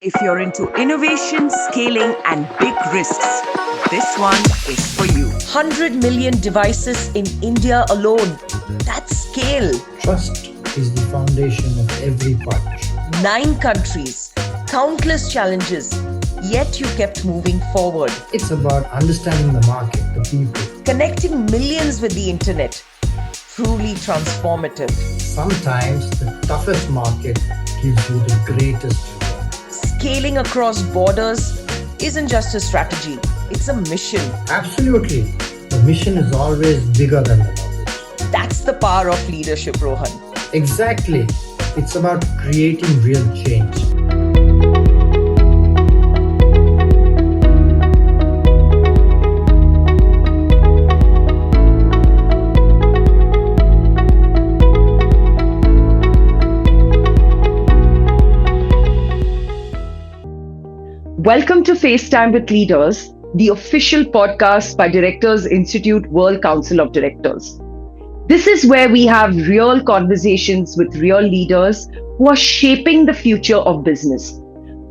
If you're into innovation, scaling, and big risks, this one is for you. 100 million devices in India alone. That's scale. Trust is the foundation of every partnership. 9 countries, countless challenges, yet you kept moving forward. It's about understanding the market, the people. Connecting millions with the internet. Truly transformative. Sometimes the toughest market gives you the greatest reward. Scaling across borders isn't just a strategy, it's a mission. Absolutely. The mission is always bigger than the knowledge. That's the power of leadership, Rohan. Exactly. It's about creating real change. Welcome to FaceTime with Leaders, the official podcast by Directors Institute World Council of Directors. This is where we have real conversations with real leaders who are shaping the future of business,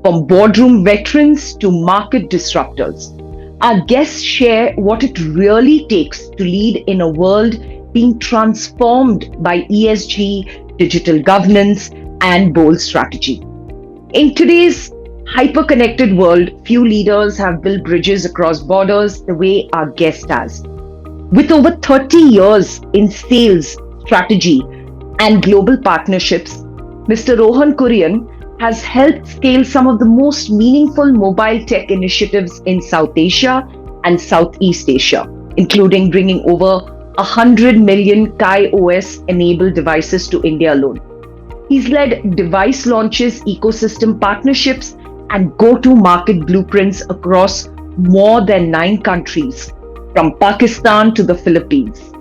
from boardroom veterans to market disruptors. Our guests share what it really takes to lead in a world being transformed by ESG, digital governance, and bold strategy. In today's hyper-connected world, few leaders have built bridges across borders the way our guest has. With over 30 years in sales, strategy, and global partnerships, Mr. Rohan Kurian has helped scale some of the most meaningful mobile tech initiatives in South Asia and Southeast Asia, including bringing over 100 million KaiOS enabled devices to India alone. He's led device launches, ecosystem partnerships, and go-to-market blueprints across more than 9 countries, from Pakistan to the Philippines.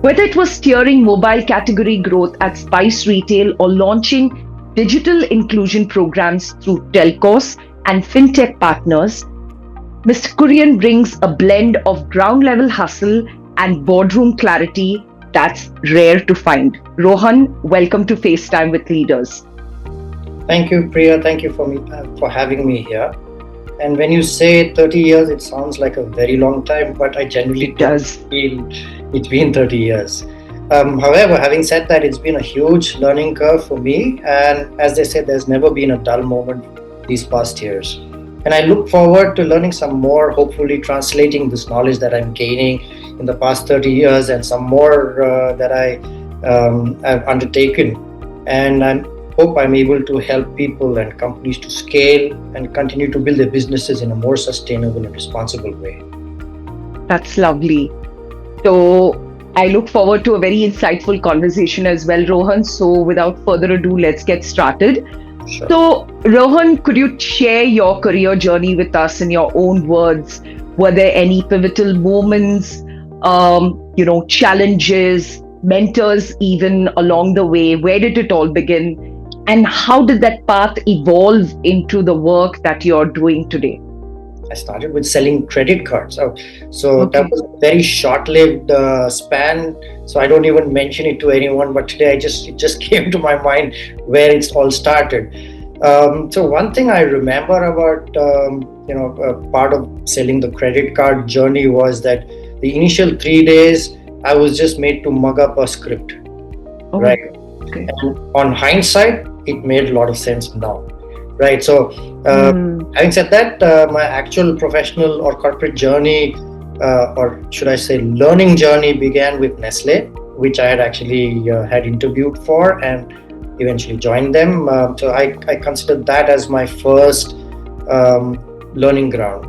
Whether it was steering mobile category growth at Spice Retail or launching digital inclusion programs through telcos and fintech partners, Mr. Kurian brings a blend of ground-level hustle and boardroom clarity that's rare to find. Rohan, welcome to FaceTime with Leaders. Thank you, Priya. Thank you for having me here. And when you say 30 years, it sounds like a very long time, but I generally don't feel it's been 30 years. However, having said that, it's been a huge learning curve for me. And as they say, there's never been a dull moment these past years. And I look forward to learning some more, hopefully translating this knowledge that I'm gaining in the past 30 years and some more that I have undertaken. And I hope I'm able to help people and companies to scale and continue to build their businesses in a more sustainable and responsible way. That's lovely. So I look forward to a very insightful conversation as well, Rohan. So without further ado, let's get started. Sure. So Rohan, could you share your career journey with us in your own words? Were there any pivotal moments, challenges, mentors even along the way? Where did it all begin? And how did that path evolve into the work that you're doing today? I started with selling credit cards. So that was a very short-lived span. So I don't even mention it to anyone. But today it just came to my mind where it's all started. So one thing I remember about part of selling the credit card journey was that the initial 3 days I was just made to mug up a script, right? Okay. And on hindsight, it made a lot of sense now, right? So having said that, my actual professional or corporate journey, or should I say learning journey, began with Nestlé, which I had actually had interviewed for and eventually joined them. So I considered that as my first learning ground.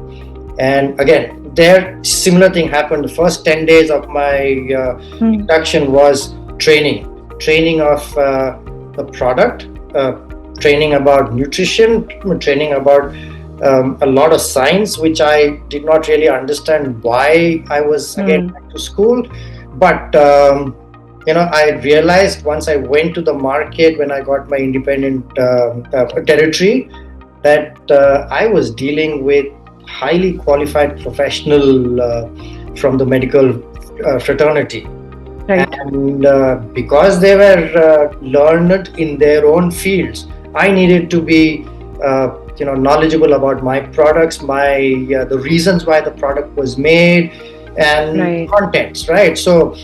And again, there similar thing happened. The first 10 days of my induction was training of the product, training about nutrition, training about a lot of science, which I did not really understand why I was again back to school. But I realized once I went to the market, when I got my independent territory, that I was dealing with highly qualified professional from the medical fraternity. Right. And because they were learned in their own fields, I needed to be knowledgeable about my products, the reasons why the product was made, and contents, right? So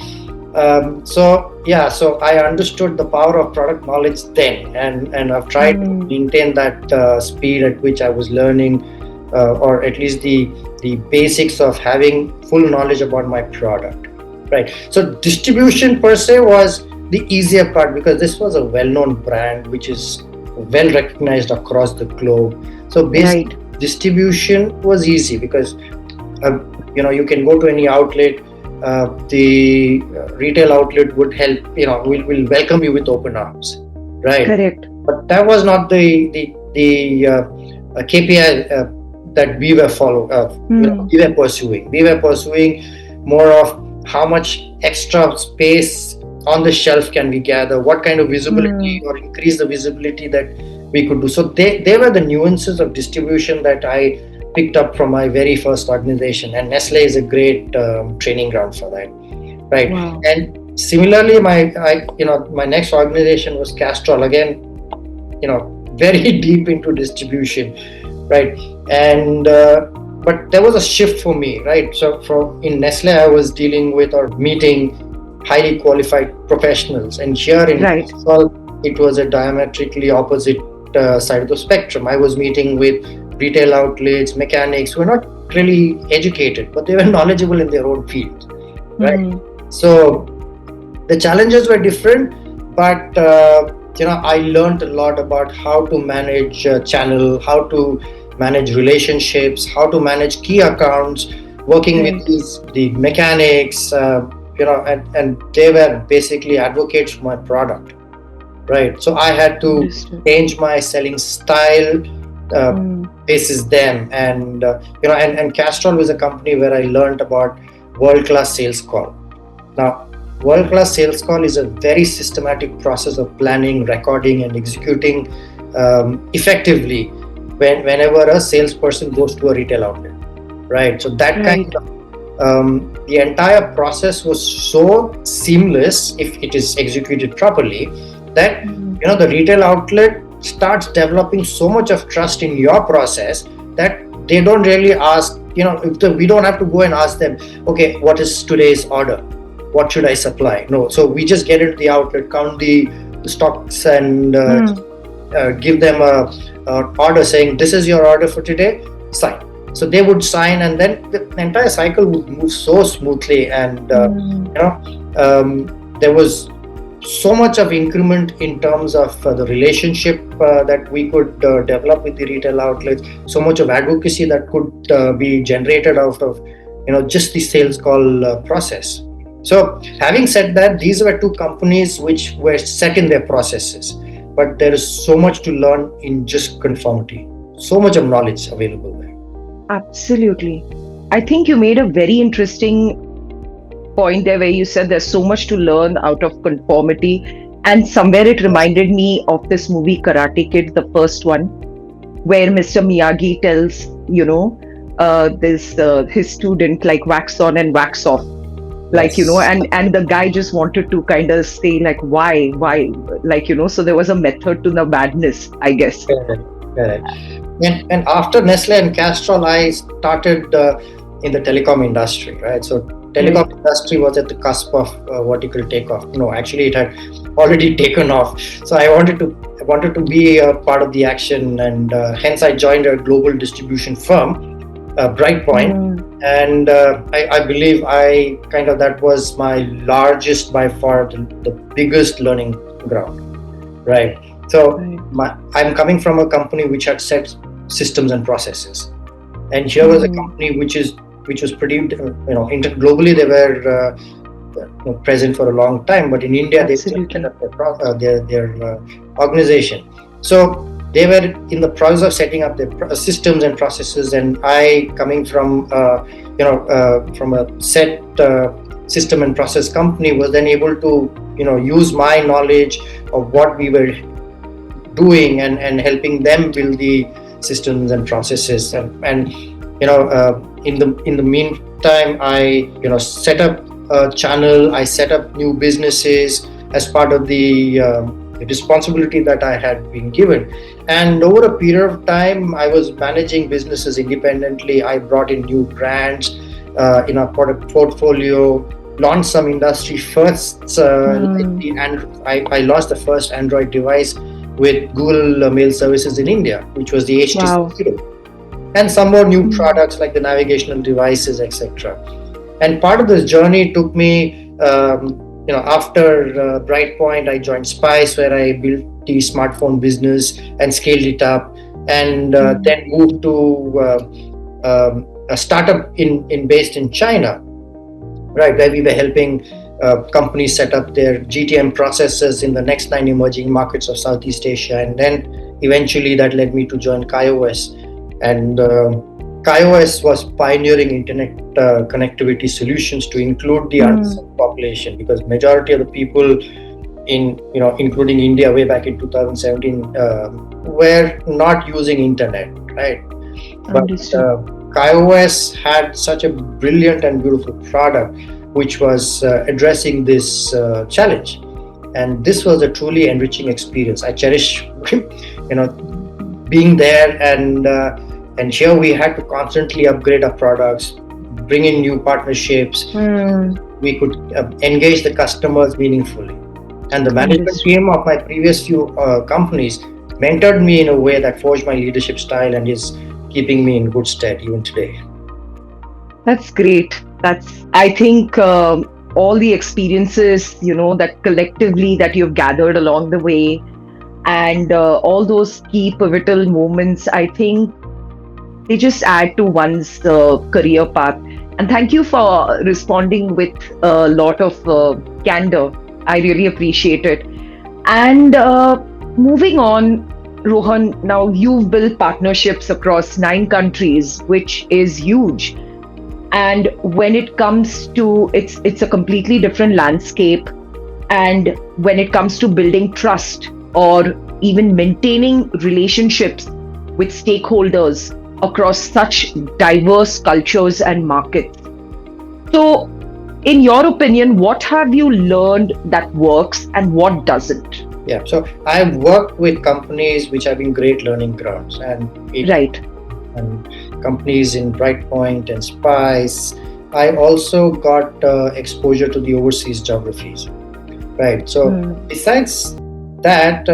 I understood the power of product knowledge then, and I've tried to maintain that speed at which I was learning, or at least the basics of having full knowledge about my product, right? So distribution per se was the easier part, because this was a well-known brand which is well recognized across the globe. So basically, distribution was easy because you can go to any outlet. The retail outlet would help, will welcome you with open arms, right? Correct. But that was not the KPI that we were pursuing. We were pursuing more of how much extra space on the shelf can we gather, what kind of visibility or increase the visibility that we could do. So they were the nuances of distribution that I picked up from my very first organization, and Nestlé is a great training ground for that, right? Wow. And similarly, my next organization was Castrol, again, very deep into distribution, right? And but there was a shift for me, right? So in Nestlé, I was dealing with or meeting highly qualified professionals, and here in Castrol, it was a diametrically opposite side of the spectrum. I was meeting with retail outlets, mechanics who were not really educated, but they were knowledgeable in their own field, right? So the challenges were different, but I learned a lot about how to manage channel, how to manage relationships, how to manage key accounts, working with the mechanics, and they were basically advocates for my product, right? So I had to change my selling style basis them, and Castrol was a company where I learned about world-class sales call. Now, world-class sales call is a very systematic process of planning, recording, and executing effectively whenever a salesperson goes to a retail outlet, right? So that kind of the entire process was so seamless, if it is executed properly, that the retail outlet starts developing so much of trust in your process that they don't really ask, we don't have to go and ask them, okay, what is today's order? What should I supply? No, so we just get into the outlet, count the stocks, and give them a order saying, this is your order for today, sign. So they would sign, and then the entire cycle would move so smoothly, and there was so much of increment in terms of the relationship that we could develop with the retail outlets, so much of advocacy that could be generated out of just the sales call process. So having said that, these were two companies which were set in their processes, but there is so much to learn in just conformity, so much of knowledge available there. Absolutely. I think you made a very interesting point there where you said there's so much to learn out of conformity, and somewhere it reminded me of this movie Karate Kid, the first one, where Mr. Miyagi tells his student, like, wax on and wax off, like, and the guy just wanted to kind of say, like, why, like, so there was a method to the madness, I guess. Correct. And after Nestlé and Castrol, I started in the telecom industry, right? So telecom industry was at the cusp of vertical takeoff. No, actually it had already taken off. So I wanted to be a part of the action, and hence I joined a global distribution firm, Brightpoint, and I believe that was my largest, by far the biggest learning ground, right? So I'm coming from a company which had set systems and processes, and here was a company which was pretty, globally they were present for a long time, but in India they set up their organization. So they were in the process of setting up their systems and processes, and I, coming from from a set system and process company, was then able to use my knowledge of what we were doing and helping them build the systems and processes, and in the meantime I set up a channel, I set up new businesses as part of the the responsibility that I had been given. And over a period of time, I was managing businesses independently. I brought in new brands in our product portfolio, launched some industry firsts. I launched the first Android device with Google Mail Services in India, which was the HTC. And some more new products like the navigational devices, etc. And part of this journey took me, after Brightpoint, I joined Spice, where I built the smartphone business and scaled it up, and then moved to a startup based in China, right, where we were helping companies set up their GTM processes in the next 9 emerging markets of Southeast Asia, and then eventually that led me to join KaiOS. And KaiOS was pioneering internet connectivity solutions to include the underserved population, because majority of the people including India way back in 2017 were not using internet, right? But KaiOS had such a brilliant and beautiful product which was addressing this challenge, and this was a truly enriching experience. I cherish being there, and here we had to constantly upgrade our products, bring in new partnerships. We could engage the customers meaningfully. And the management team of my previous few companies mentored me in a way that forged my leadership style and is keeping me in good stead even today. That's great. I think all the experiences, that collectively that you've gathered along the way, and all those key pivotal moments, I think they just add to one's career path. And thank you for responding with a lot of candor. I really appreciate it. And moving on, Rohan, now you've built partnerships across 9 countries, which is huge. And when it comes to, it's a completely different landscape. And when it comes to building trust or even maintaining relationships with stakeholders across such diverse cultures and markets. So, in your opinion, what have you learned that works and what doesn't? Yeah, so I've worked with companies which have been great learning grounds, and companies in Brightpoint and Spice. I also got exposure to the overseas geographies, right? So besides that,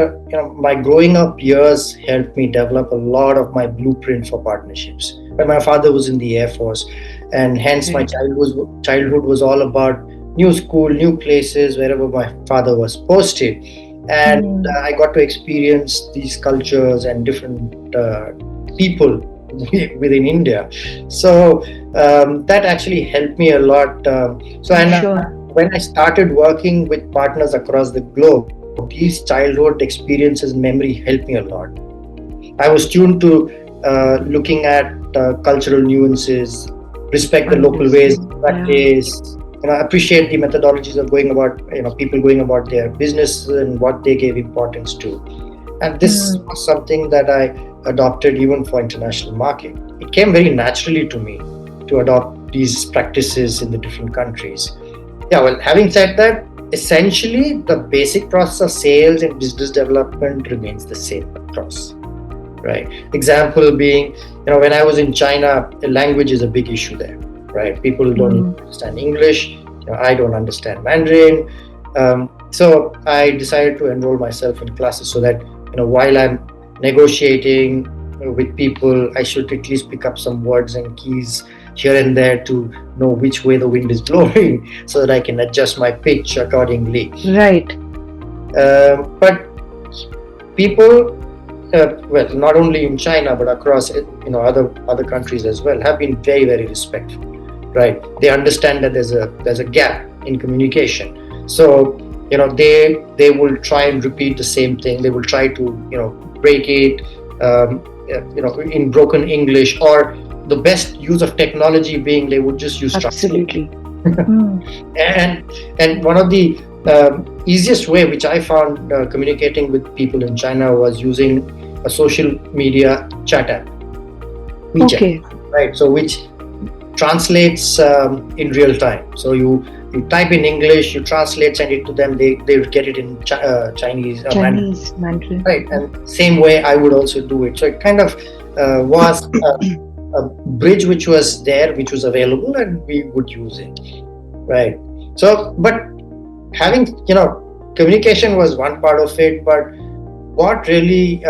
my growing up years helped me develop a lot of my blueprint for partnerships. But my father was in the Air Force, and hence my childhood was all about new school, new places, wherever my father was posted. And I got to experience these cultures and different people within India. So that actually helped me a lot. When I started working with partners across the globe, these childhood experiences and memory helped me a lot. I was tuned to looking at cultural nuances, respect the local ways of practice, appreciate the methodologies of going about, people going about their business and what they gave importance to. And this was something that I adopted even for international market. It came very naturally to me to adopt these practices in the different countries. Yeah, well, having said that, essentially the basic process of sales and business development remains the same across, right? Example being, when I was in China, language is a big issue there, right? People don't understand English. I don't understand Mandarin. So I decided to enroll myself in classes so that, while I'm negotiating with people, I should at least pick up some words and keys here and there to know which way the wind is blowing so that I can adjust my pitch accordingly. Right. But people, not only in China, but across other countries as well, have been very, very respectful, right? They understand that there's a gap in communication. So, they will try and repeat the same thing. They will try to, break it, in broken English, or the best use of technology being they would just use translate. And one of the easiest way which I found communicating with people in China was using a social media chat app, WeChat, right? So which translates in real time. So you you type in English, you translate, send it to them, they would get it in Chinese Mandarin. Right, and same way I would also do it. So it kind of was a bridge which was there, which was available, and we would use it. Right. So, but having, communication was one part of it, but what really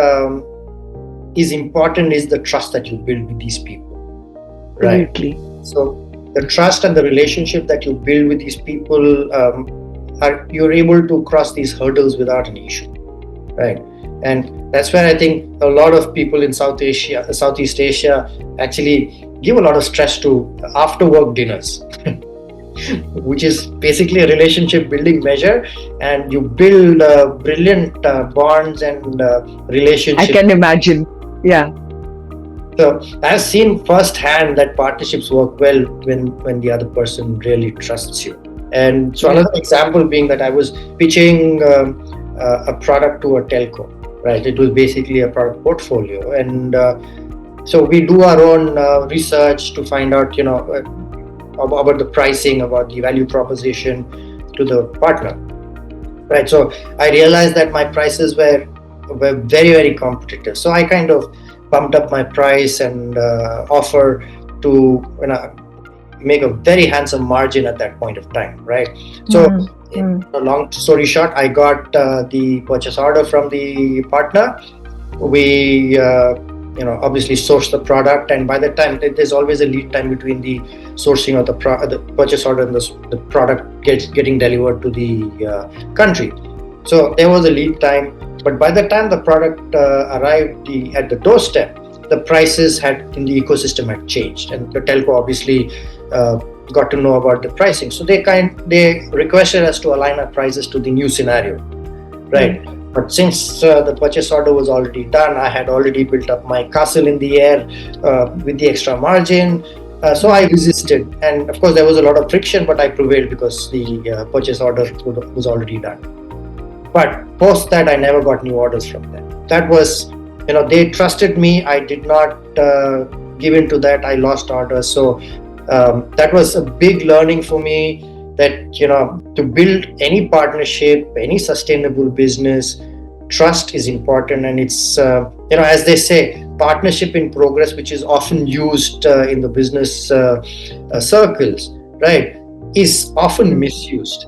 is important is the trust that you build with these people. Right. Absolutely. So the trust and the relationship that you build with these people, you're able to cross these hurdles without an issue. Right. And that's where I think a lot of people in Southeast Asia actually give a lot of stress to after work dinners. Which is basically a relationship building measure, and you build brilliant bonds and relationships. I can imagine. Yeah. So I've seen firsthand that partnerships work well when the other person really trusts you. And so another example being that I was pitching a product to a telco, right? It was basically a product portfolio, and so we do our own research to find out, about the pricing, about the value proposition to the partner, right? So I realized that my prices were very, very competitive. So I kind of bumped up my price and offer to make a very handsome margin at that point of time, right? So a long story short, I got the purchase order from the partner. We obviously source the product, and by the time there's always a lead time between the sourcing of the purchase order and the product getting delivered to the country. So there was a lead time, but by the time the product arrived at the doorstep, the prices in the ecosystem had changed, and the telco obviously got to know about the pricing. So they requested us to align our prices to the new scenario, right? But since the purchase order was already done, I had already built up my castle in the air with the extra margin. So I resisted. And of course, there was a lot of friction, but I prevailed because the purchase order was already done. But post that, I never got new orders from them. That was, they trusted me. I did not give in to that. I lost orders. So that was a big learning for me. That to build any partnership, any sustainable business, trust is important, and it's as they say, partnership in progress, which is often used in the business circles, right, is often misused,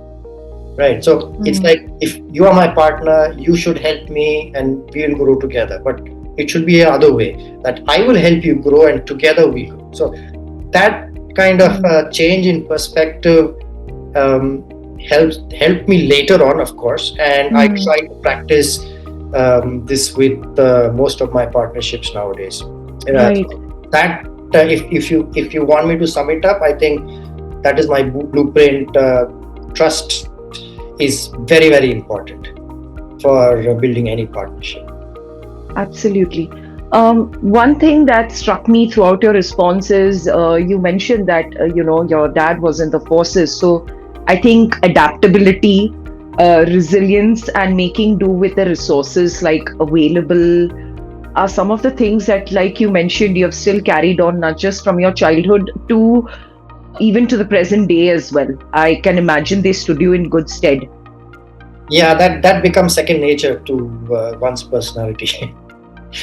right? So it's like, if you are my partner, you should help me, and we will grow together. But it should be the other way, that I will help you grow, and together we grow. So that kind of change in perspective helped me later on, of course, and I try to practice this with most of my partnerships nowadays. Right. That if you want me to sum it up, I think that is my blueprint. Trust is very, very important for building any partnership. Absolutely. One thing that struck me throughout your response is you mentioned that your dad was in the forces. So I think adaptability, resilience, and making do with the resources available are some of the things that, like you mentioned, you have still carried on, not just from your childhood to even to the present day as well. I can imagine they stood you in good stead. Yeah, that becomes second nature to one's personality.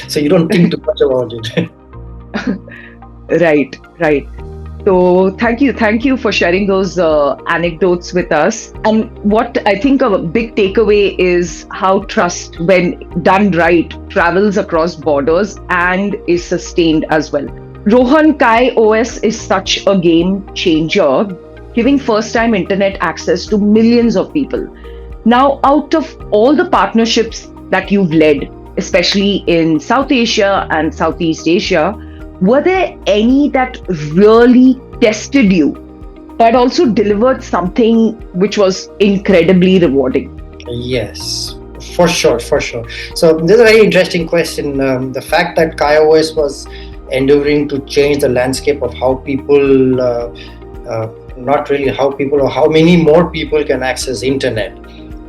So you don't think too much about it. Right. So thank you for sharing those anecdotes with us. And what I think a big takeaway is how trust, when done right, travels across borders and is sustained as well. Rohan, KaiOS is such a game changer, giving first-time internet access to millions of people. Now, out of all the partnerships that you've led, especially in South Asia and Southeast Asia, were there any that really tested you, but also delivered something which was incredibly rewarding? Yes, for sure. So this is a very interesting question. The fact that KaiOS was endeavoring to change the landscape of how people, not really how people, or how many more people can access internet,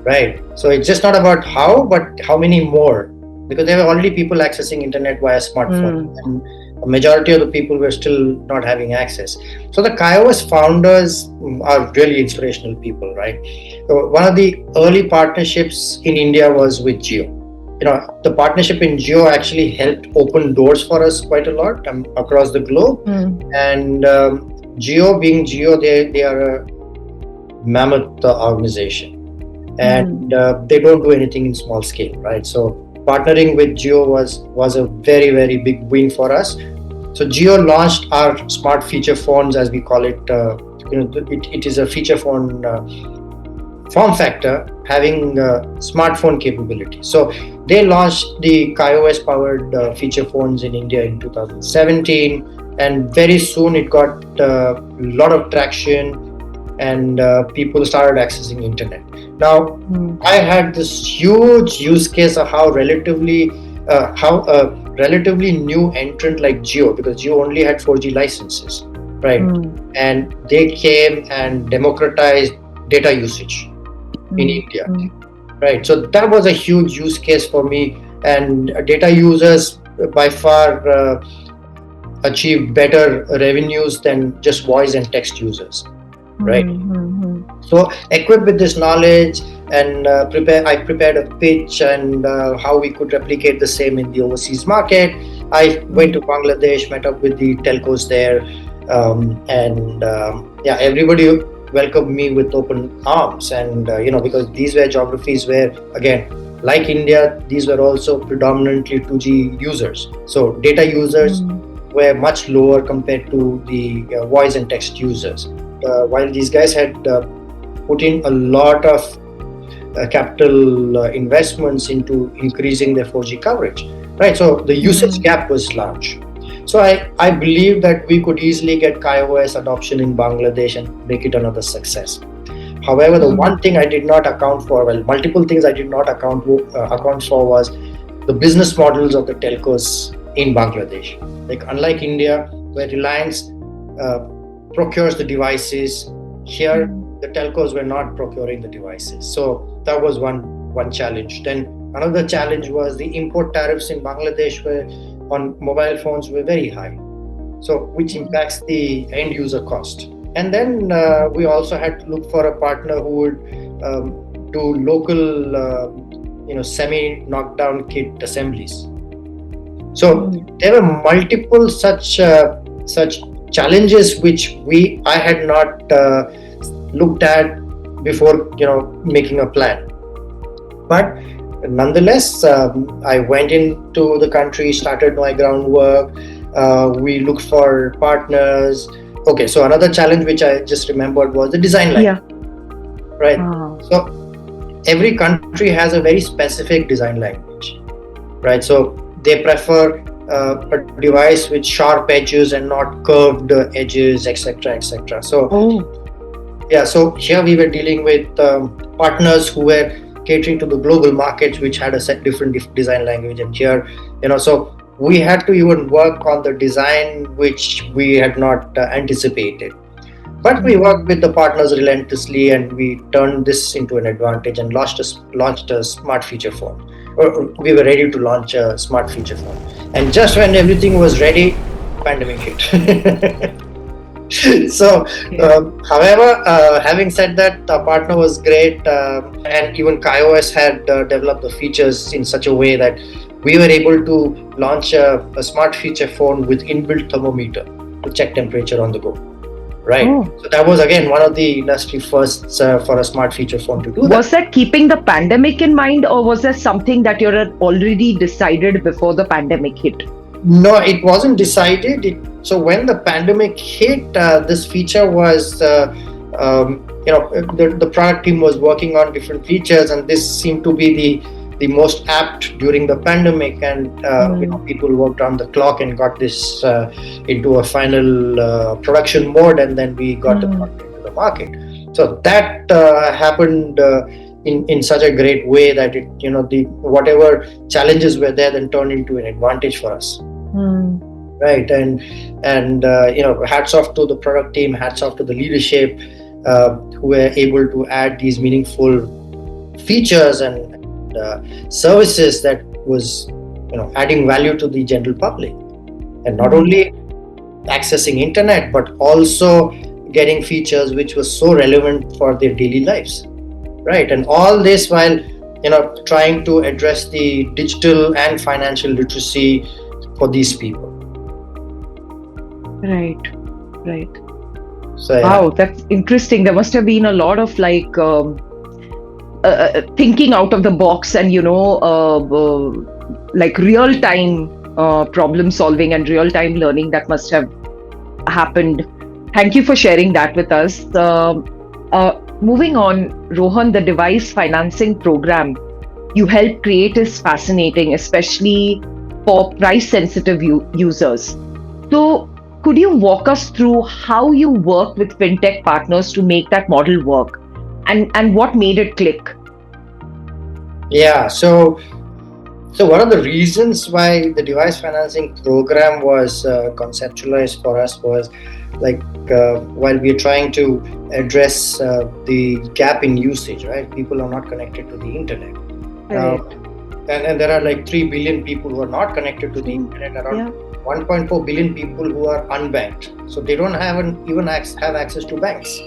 right? So it's just not about how, but how many more, because there were already people accessing internet via smartphone. And a majority of the people were still not having access. So the KaiOS founders are really inspirational people, right? So one of the early partnerships in India was with Jio. The partnership in Jio actually helped open doors for us quite a lot across the globe. And Jio, being Jio, they are a mammoth organization, and they don't do anything in small scale, right? So partnering with Jio was a very, very big win for us. So Jio launched our smart feature phones, as we call it. It is a feature phone form factor having smartphone capability. So they launched the KaiOS powered feature phones in India in 2017, and very soon it got a lot of traction, and people started accessing internet. Now, I had this huge use case of how a relatively new entrant like Jio, because Jio only had 4G licenses, right? And they came and democratized data usage in India, right? So that was a huge use case for me, and data users by far achieved better revenues than just voice and text users, right? So equipped with this knowledge, and I prepared a pitch and how we could replicate the same in the overseas market. I went to Bangladesh, met up with the telcos there, and everybody welcomed me with open arms. And because these were geographies where, again, like India, these were also predominantly 2G users. So data users were much lower compared to the voice and text users. While these guys had put in a lot of capital investments into increasing their 4G coverage, right? So the usage gap was large. So I believe that we could easily get KaiOS adoption in Bangladesh and make it another success. However, the one thing I did not account for, multiple things I did not account for was the business models of the telcos in Bangladesh. Like, unlike India, where Reliance procures the devices, here the telcos were not procuring the devices. So that was one challenge. Then another challenge was the import tariffs in Bangladesh on mobile phones were very high, so which impacts the end user cost. And then we also had to look for a partner who would do local semi knockdown kit assemblies. So there were multiple such challenges which I had not looked at before making a plan. But nonetheless, I went into the country, started my groundwork. We looked for partners. Okay, so another challenge which I just remembered was the design language. Right. So every country has a very specific design language, right? So they prefer a device with sharp edges and not curved edges, etc., etc. So so here we were dealing with partners who were catering to the global markets, which had a different design language. And here, so we had to even work on the design which we had not anticipated. But we worked with the partners relentlessly, and we turned this into an advantage and launched a smart feature phone. We were ready to launch a smart feature phone. And just when everything was ready, pandemic hit. So, however, having said that, the partner was great, and even KaiOS had developed the features in such a way that we were able to launch a smart feature phone with inbuilt thermometer to check temperature on the go. Right. So that was again one of the industry firsts for a smart feature phone to do that. Was that keeping the pandemic in mind, or was that something that you had already decided before the pandemic hit? No, it wasn't decided. So when the pandemic hit, this feature was, the product team was working on different features, and this seemed to be the most apt during the pandemic, and people worked on the clock and got this into a final production mode, and then we got the product into the market. So that happened in such a great way that it, the whatever challenges were there then turned into an advantage for us. Right. And hats off to the product team, hats off to the leadership who were able to add these meaningful features and services that was adding value to the general public. and not only accessing internet, but also getting features which were so relevant for their daily lives, right? And all this while trying to address the digital and financial literacy for these people. Right. So Wow, that's interesting. There must have been a lot of thinking out of the box and like real time problem solving and real time learning that must have happened. Thank you for sharing that with us. Moving on, Rohan, the device financing program you helped create is fascinating, especially for price sensitive users. So could you walk us through how you work with fintech partners to make that model work, and what made it click? Yeah, so one of the reasons why the device financing program was conceptualized for us was while we are trying to address the gap in usage, right? People are not connected to the internet. And there are 3 billion people who are not connected to the internet, around 1.4 billion people who are unbanked. So they don't even have access to banks,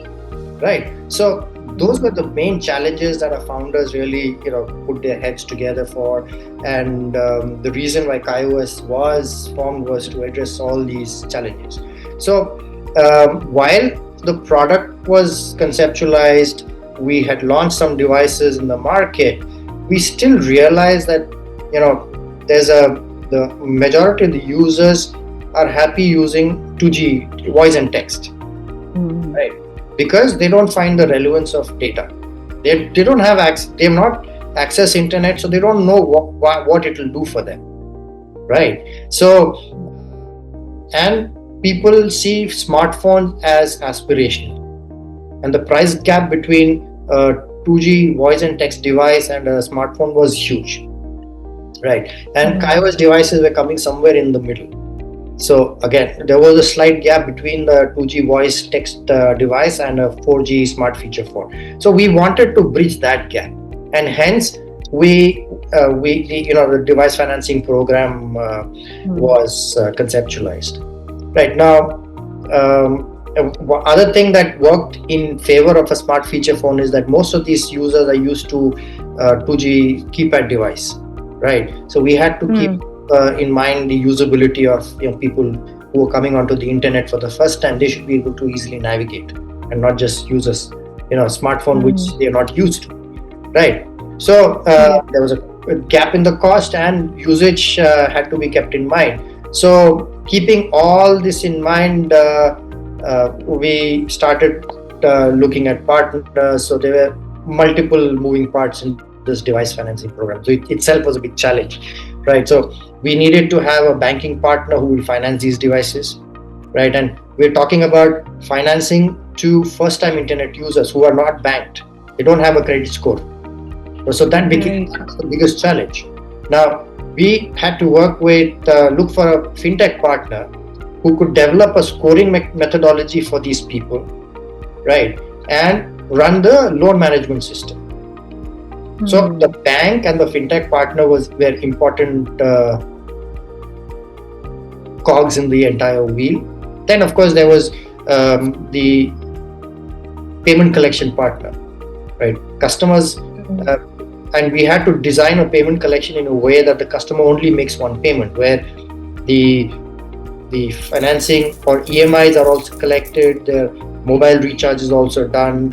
right? So those were the main challenges that our founders really put their heads together for, and the reason why KaiOS was formed was to address all these challenges. So while the product was conceptualized, we had launched some devices in the market, we still realized that the majority of the users are happy using 2G voice and text, right? Because they don't find the relevance of data. They don't have access. They have not access internet, so they don't know what it will do for them, right? So, and people see smartphone as aspirational, and the price gap between 2G voice and text device and a smartphone was huge, right? And KaiOS devices were coming somewhere in the middle. So again, there was a slight gap between the 2G voice text device and a 4G smart feature phone. So we wanted to bridge that gap, and hence the device financing program was conceptualized. Right now, other thing that worked in favor of a smart feature phone is that most of these users are used to 2G keypad device, right? So we had to keep in mind the usability of people who are coming onto the internet for the first time. They should be able to easily navigate and not just use a smartphone which they are not used to, right? So there was a gap in the cost, and usage had to be kept in mind. So keeping all this in mind, we started looking at partners. So there were multiple moving parts in this device financing program. So it itself was a big challenge, right? So we needed to have a banking partner who will finance these devices, right? And we're talking about financing to first-time internet users who are not banked. They don't have a credit score. So that became the biggest challenge. Now, we had to look for a fintech partner who could develop a scoring methodology for these people, right? And run the loan management system. So the bank and the fintech partner were important cogs in the entire wheel. Then, of course, there was the payment collection partner, right? Customers, and we had to design a payment collection in a way that the customer only makes one payment, where the financing or EMIs are also collected, their mobile recharge is also done,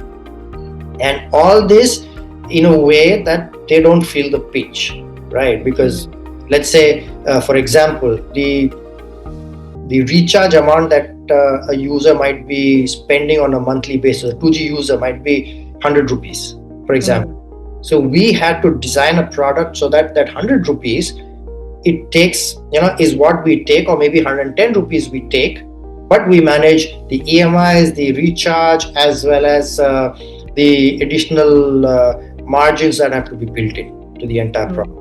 and all this in a way that they don't feel the pinch, right? Because let's say, for example, the recharge amount that a user might be spending on a monthly basis, a 2G user might be 100 rupees, for example. So we had to design a product so that 100 rupees it takes, is what we take, or maybe 110 rupees we take, but we manage the EMIs, the recharge, as well as the additional margins that have to be built in to the entire product.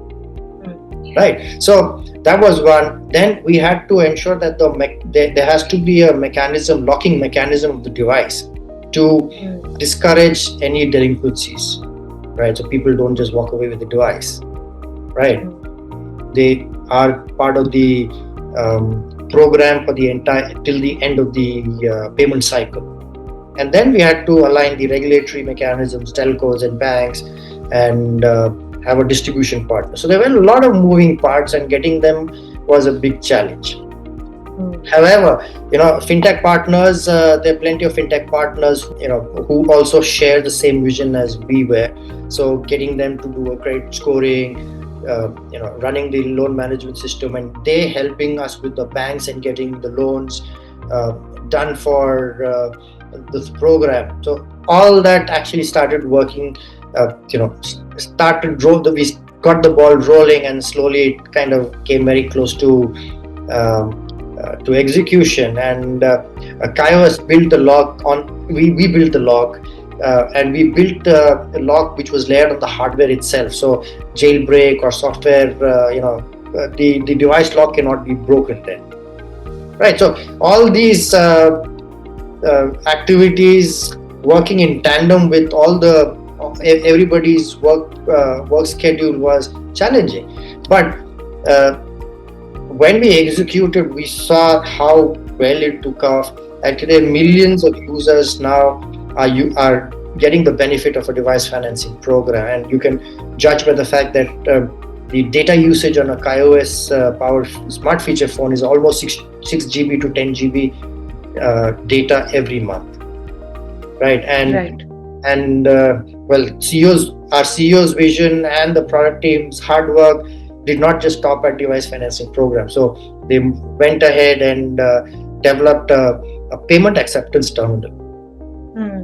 Right. So that was one. Then we had to ensure that there has to be a locking mechanism of the device to discourage any delinquencies. Right. So people don't just walk away with the device. Right. They are part of the program for the entire till the end of the payment cycle. And then we had to align the regulatory mechanisms, telcos and banks, and have a distribution partner. So there were a lot of moving parts, and getting them was a big challenge. However, fintech partners, there are plenty of fintech partners, who also share the same vision as we were. So getting them to do a credit scoring, running the loan management system, and they helping us with the banks and getting the loans done for this program. So all that actually started working. We got the ball rolling, and slowly it kind of came very close to execution. And KaiOS built the lock on. We built the lock. And we built a lock which was layered on the hardware itself. So jailbreak or software, the device lock cannot be broken then. Right. So all these activities working in tandem with everybody's work schedule was challenging. But when we executed, we saw how well it took off. And today, millions of users now are getting the benefit of a device financing program, and you can judge by the fact that the data usage on a KaiOS powered smart feature phone is almost 6 GB to 10 GB data every month, right? And our CEO's vision and the product team's hard work did not just stop at device financing program. So they went ahead and developed a payment acceptance terminal.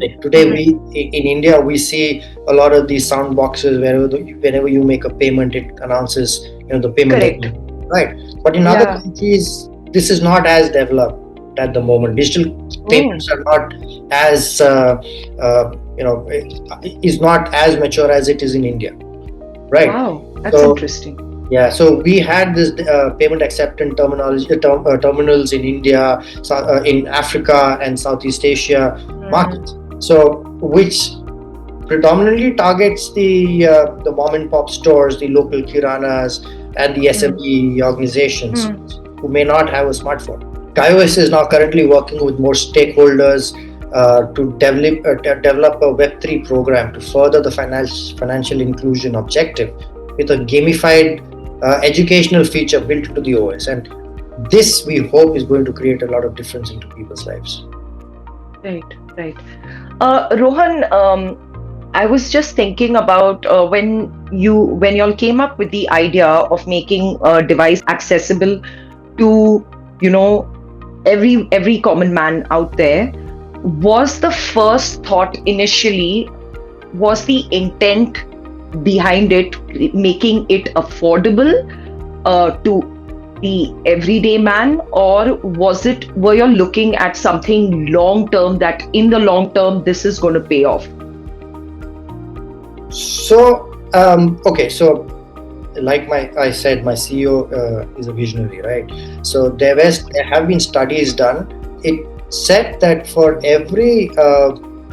Like today, in India, we see a lot of these sound boxes whenever you make a payment, it announces the payment. Correct. Right. But in other countries, this is not as developed at the moment. Digital payments are not as is not as mature as it is in India. Right. Wow, that's interesting. Yeah, so we had this payment acceptance terminals in India, in Africa and Southeast Asia markets. So, which predominantly targets the mom and pop stores, the local kiranas, and the SME organizations who may not have a smartphone. KaiOS is now currently working with more stakeholders to develop a Web3 program to further the financial inclusion objective with a gamified educational feature built into the OS, and this we hope is going to create a lot of difference into people's lives. Right. Rohan, I was just thinking about when you all came up with the idea of making a device accessible to every common man out there. Was the first thought initially, was the intent behind it making it affordable to the everyday man, or were you looking at something long term, that in the long term this is going to pay off? So so like I said, my CEO is a visionary, right? So there have been studies done. It said that for every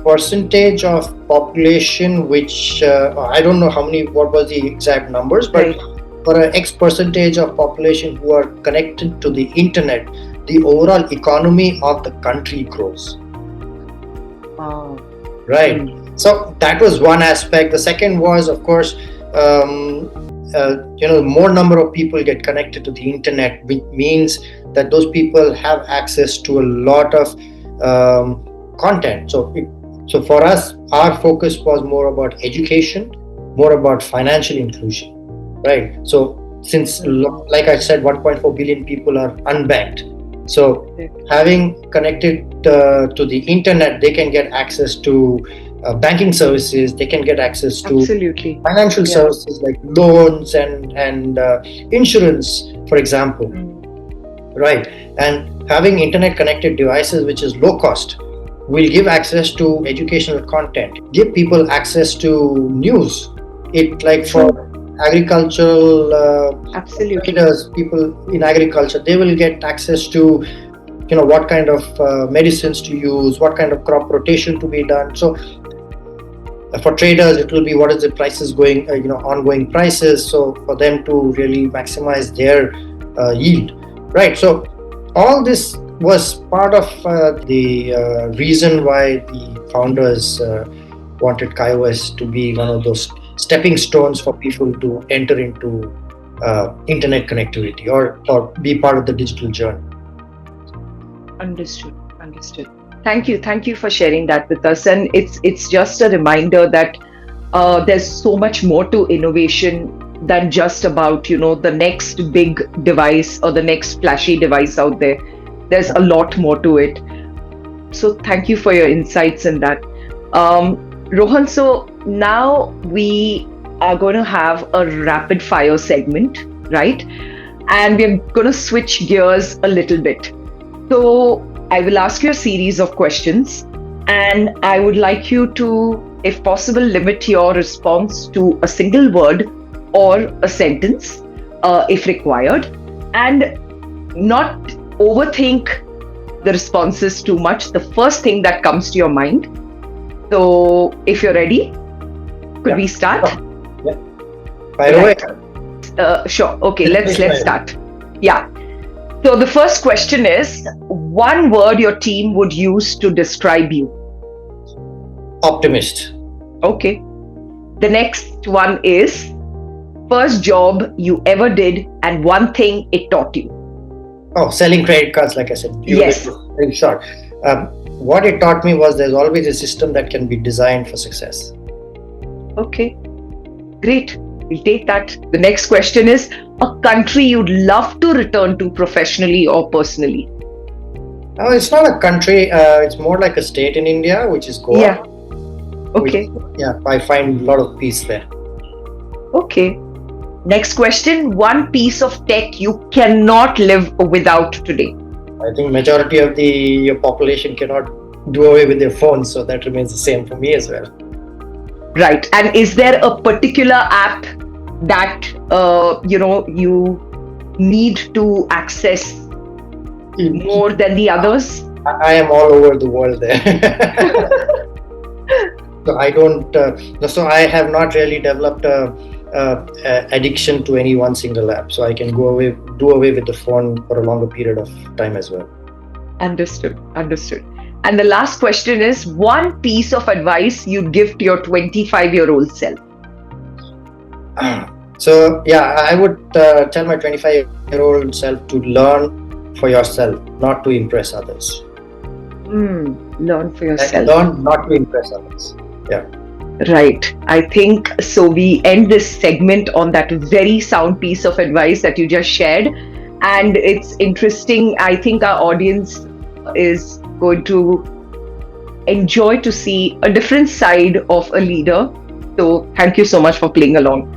percentage of population, which I don't know what was the exact numbers, but for an X percentage of population who are connected to the internet, the overall economy of the country grows. Wow. Right. So that was one aspect. The second was, of course, more number of people get connected to the internet, which means that those people have access to a lot of content. So for us, our focus was more about education, more about financial inclusion, right? So since, like I said, 1.4 billion people are unbanked. So having connected to the internet, they can get access to banking services, they can get access to financial services like loans and insurance, for example, right? And having internet connected devices, which is low cost, will give access to educational content, give people access to news. It like for agricultural traders, people in agriculture, they will get access to what kind of medicines to use, what kind of crop rotation to be done. So for traders, it will be what is the prices going, ongoing prices, so for them to really maximize their yield, right? So all this was part of the reason why the founders wanted KaiOS to be one of those stepping stones for people to enter into internet connectivity or be part of the digital journey. Understood. Thank you for sharing that with us. And it's just a reminder that there's so much more to innovation than just about, the next big device or the next flashy device out there. There's a lot more to it. So thank you for your insights in that. Rohan, so now we are going to have a rapid fire segment, right? And we're going to switch gears a little bit. So I will ask you a series of questions, and I would like you to, if possible, limit your response to a single word or a sentence, if required, and not overthink the responses too much. The first thing that comes to your mind. So if you're ready, could we start? Yeah. By the way. Sure. Okay, let's start. Yeah. So the first question is, one word your team would use to describe you. Optimist. Okay. The next one is, first job you ever did and one thing it taught you. Oh, selling credit cards, like I said. Yes. In short, what it taught me was there's always a system that can be designed for success. Okay. Great. We'll take that. The next question is, a country you'd love to return to professionally or personally. No, it's not a country. It's more like a state in India, which is Goa. Yeah. Okay. I find a lot of peace there. Okay. Next question. One piece of tech you cannot live without today. I think majority of the population cannot do away with their phones, so that remains the same for me as well. Right. And is there a particular app that you need to access more than the others? I am all over the world there. So I don't. So I have not really developed a addiction to any one single app. So I can do away with the phone for a longer period of time as well. Understood. And the last question is, one piece of advice you'd give to your 25-year-old self. So I would tell my 25-year-old self to learn for yourself, not to impress others. Learn for yourself. Learn not to impress others. Yeah. Right. I think so. We end this segment on that very sound piece of advice that you just shared. And it's interesting. I think our audience is going to enjoy to see a different side of a leader. So thank you so much for playing along.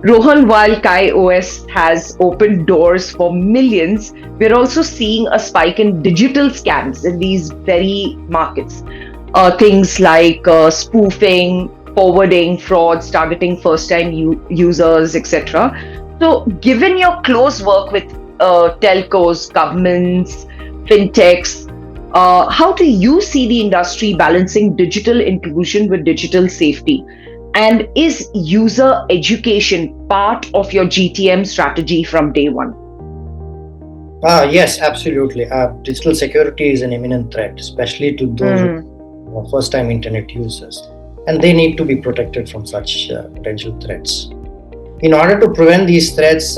Rohan, while KaiOS has opened doors for millions, we're also seeing a spike in digital scams in these very markets. Things like spoofing, forwarding, frauds, targeting first-time users, etc. So, given your close work with telcos, governments, fintechs, how do you see the industry balancing digital inclusion with digital safety? And is user education part of your GTM strategy from day one? Yes, absolutely. Digital security is an imminent threat, especially to those first-time internet users, and they need to be protected from such potential threats. In order to prevent these threats,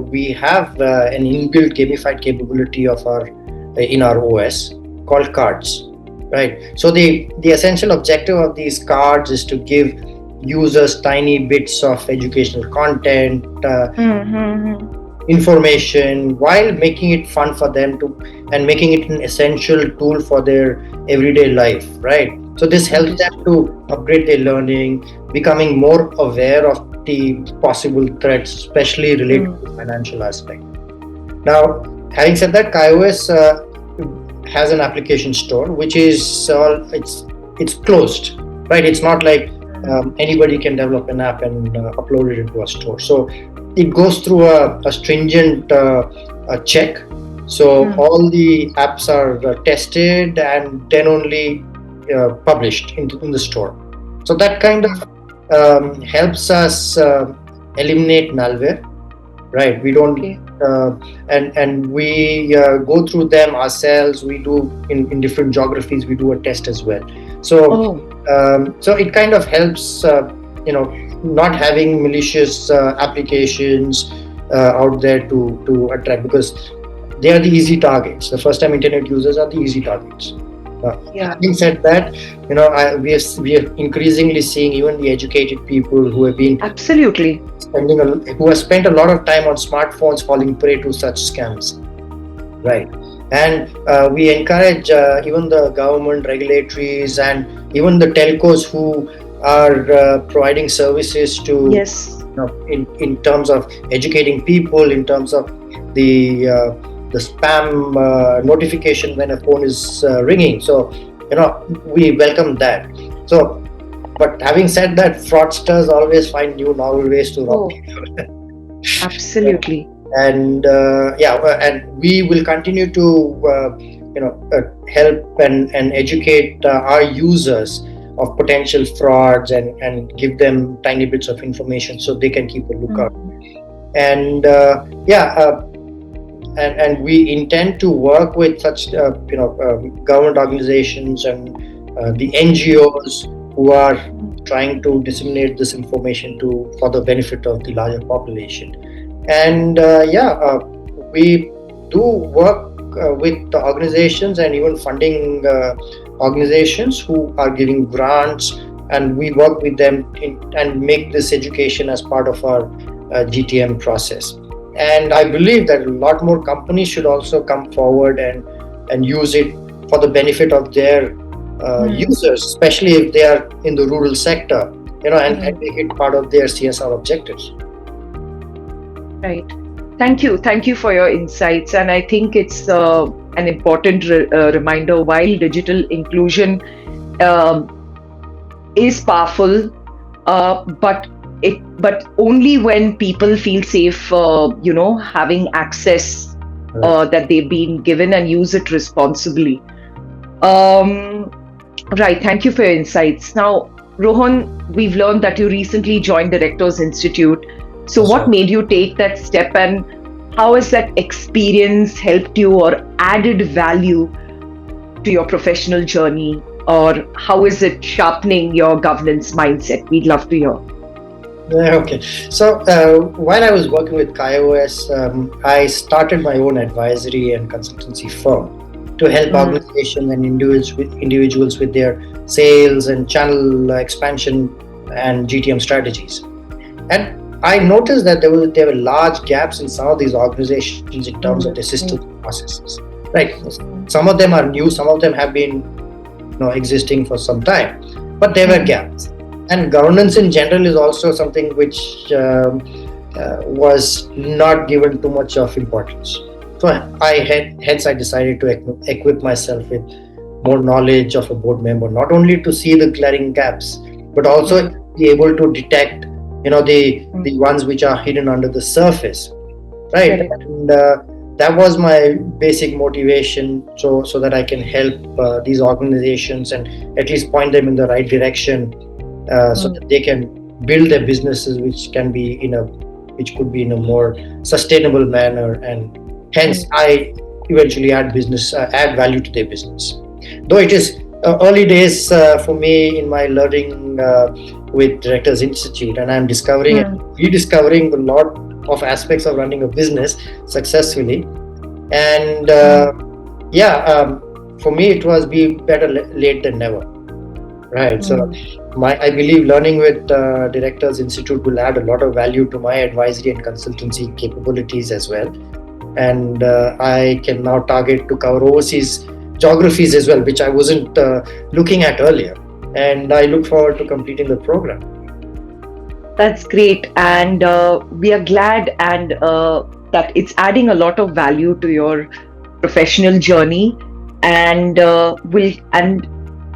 we have an inbuilt gamified capability in our OS called cards, right? So the essential objective of these cards is to give users tiny bits of educational content, information, while making it fun for them and making it an essential tool for their everyday life, right? So this helps them to upgrade their learning, becoming more aware of the possible threats, especially related to the financial aspect. Now, having said that, KaiOS has an application store, which is it's closed, right? It's not like anybody can develop an app and upload it into a store. So it goes through a stringent check. So all the apps are tested and then only published in the store. So that kind of helps us eliminate malware, right? We don't and we go through them ourselves. We do in different geographies. We do a test as well. So so it kind of helps, not having malicious applications out there to attract, because they are the easy targets. The first time internet users are the easy targets. Having said that, we are increasingly seeing even the educated people who have been absolutely who have spent a lot of time on smartphones falling prey to such scams, right? And we encourage even the government, regulators, and even the telcos who are providing services to, in terms of educating people, in terms of the spam notification when a phone is ringing. So, we welcome that. So, but having said that, fraudsters always find new novel ways to rob people. Absolutely. And and we will continue to help and educate our users of potential frauds and give them tiny bits of information so they can keep a lookout. And and we intend to work with such government organizations and the NGOs who are trying to disseminate this information for the benefit of the larger population. And we do work with the organizations and even funding organizations who are giving grants, and we work with them and make this education as part of our GTM process. And I believe that a lot more companies should also come forward and use it for the benefit of their users, especially if they are in the rural sector, and make it part of their CSR objectives. Right. Thank you for your insights. And I think it's an important reminder, while digital inclusion is powerful, but only when people feel safe, having access that they've been given, and use it responsibly. Right. Thank you for your insights. Now, Rohan, we've learned that you recently joined Directors Institute. So what made you take that step, and how has that experience helped you or added value to your professional journey, or how is it sharpening your governance mindset? We'd love to hear. Okay. So while I was working with KaiOS, I started my own advisory and consultancy firm to help organizations and individuals with their sales and channel expansion and GTM strategies. And I noticed that there were large gaps in some of these organizations in terms of their systems and processes. Right. Some of them are new, some of them have been existing for some time, but there were gaps. And governance in general is also something which was not given too much of importance. So hence I decided to equip myself with more knowledge of a board member, not only to see the glaring gaps, but also be able to detect the ones which are hidden under the surface, right? And that was my basic motivation, so that I can help these organizations and at least point them in the right direction, so that they can build their businesses, which could be in a more sustainable manner, and hence I eventually add value to their business. Though it is early days for me in my learning with Directors Institute, and I'm discovering and rediscovering a lot of aspects of running a business successfully. And for me it was be better late than never, right? So I believe learning with Directors Institute will add a lot of value to my advisory and consultancy capabilities as well. And I can now target to cover overseas geographies as well, which I wasn't looking at earlier. And I look forward to completing the program. That's great. And we are glad that it's adding a lot of value to your professional journey. And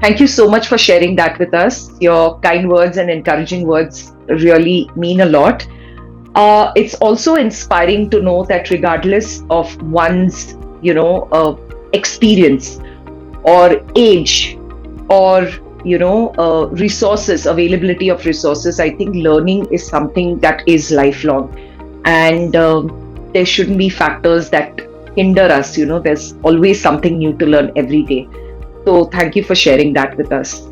thank you so much for sharing that with us. Your kind words and encouraging words really mean a lot. It's also inspiring to know that regardless of one's, experience or age or, availability of resources, I think learning is something that is lifelong. And there shouldn't be factors that hinder us. There's always something new to learn every day. So thank you for sharing that with us.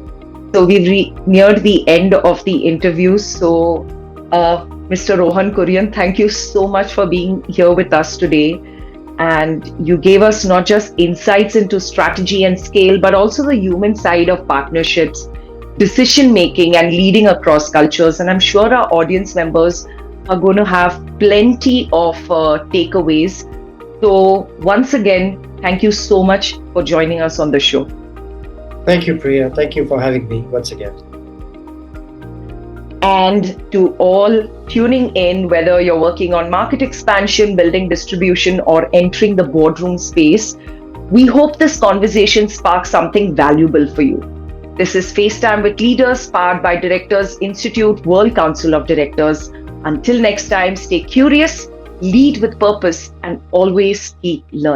So we've neared the end of the interview. So Mr. Rohan Kurian, thank you so much for being here with us today. And you gave us not just insights into strategy and scale, but also the human side of partnerships, decision making, and leading across cultures. And I'm sure our audience members are going to have plenty of takeaways. So once again, thank you so much for joining us on the show. Thank you, Priya. Thank you for having me once again. And to all tuning in, whether you're working on market expansion, building distribution, or entering the boardroom space, we hope this conversation sparks something valuable for you. This is FaceTime with Leaders, powered by Directors Institute World Council of Directors. Until next time, stay curious, lead with purpose, and always keep learning.